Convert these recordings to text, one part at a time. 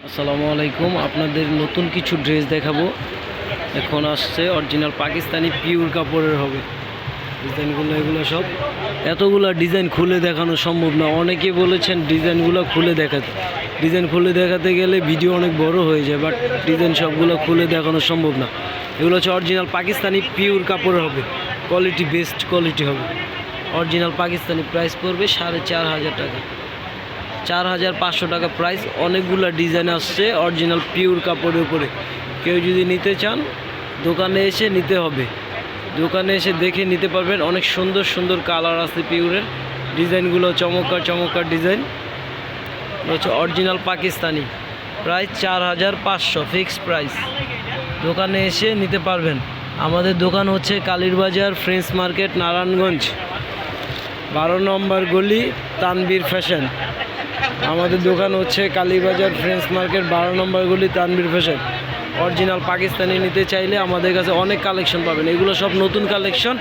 আসসালামু আলাইকুম। আপনাদের নতুন কিছু ড্রেস দেখাবো। এখন আসছে অরিজিনাল পাকিস্তানি পিওর কাপড়ের হবে ডিজাইনগুলো। এগুলো সব এতগুলো ডিজাইন খুলে দেখানো সম্ভব না। অনেকে বলেছেন ডিজাইনগুলো খুলে দেখাতে, ডিজাইন খুলে দেখাতে গেলে ভিডিও অনেক বড় হয়ে যায়, বাট ডিজাইন সবগুলো খুলে দেখানো সম্ভব না। এগুলো হচ্ছে অরিজিনাল পাকিস্তানি পিওর কাপড়ের হবে, কোয়ালিটি বেস্ট কোয়ালিটি হবে। অরিজিনাল পাকিস্তানি প্রাইস পড়বে 4,500 টাকা, 4,500 টাকা প্রাইস। অনেকগুলো ডিজাইন আসছে অরিজিনাল পিওর কাপড়ের উপরে। কেউ যদি নিতে চান দোকানে এসে নিতে হবে, দোকানে এসে দেখে নিতে পারবেন। অনেক সুন্দর সুন্দর কালার আছে পিওরের, ডিজাইনগুলো চমৎকার চমৎকার ডিজাইন। হচ্ছে original Pakistani, price 4,500 fixed price. দোকানে এসে নিতে পারবেন। আমাদের দোকান হচ্ছে কালীরবাজার ফ্রেন্ডস মার্কেট, নারায়ণগঞ্জ, 12 নম্বর গলি, তানবীর ফ্যাশন। আমাদের দোকান হচ্ছে কালীবাজার ফ্রেন্ডস মার্কেট, 12 নম্বর গলি, তানবীর ফ্যাশন। অরিজিনাল পাকিস্তানি নিতে চাইলে আমাদের কাছে অনেক কালেকশন পাবেন। এগুলো সব নতুন কালেকশন,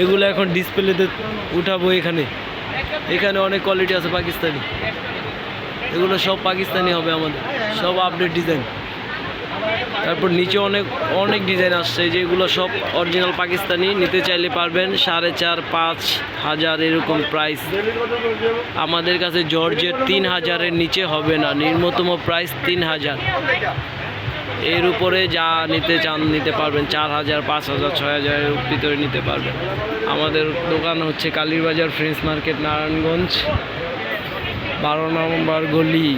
এগুলো এখন ডিসপ্লেতে উঠাবো। এখানে অনেক কোয়ালিটি আছে পাকিস্তানি, এগুলো সব পাকিস্তানি হবে আমাদের, সব আপডেট ডিজাইন। তারপর নিচে অনেক অনেক ডিজাইন আসছে, যেগুলো সব অরিজিনাল পাকিস্তানি। নিতে চাইলে পারবেন 4,500-5,000 এরকম প্রাইস। আমাদের কাছে জর্জেট 3,000-এর নিচে হবে না, নিম্নতম প্রাইস 3,000। এর উপরে যা নিতে চান নিতে পারবেন, 4,000, 5,000, 6,000-এর ভিতরে নিতে পারবেন। আমাদের দোকান হচ্ছে কালীরবাজার ফ্রেন্ডস মার্কেট, নারায়ণগঞ্জ, 12 নম্বর গলি।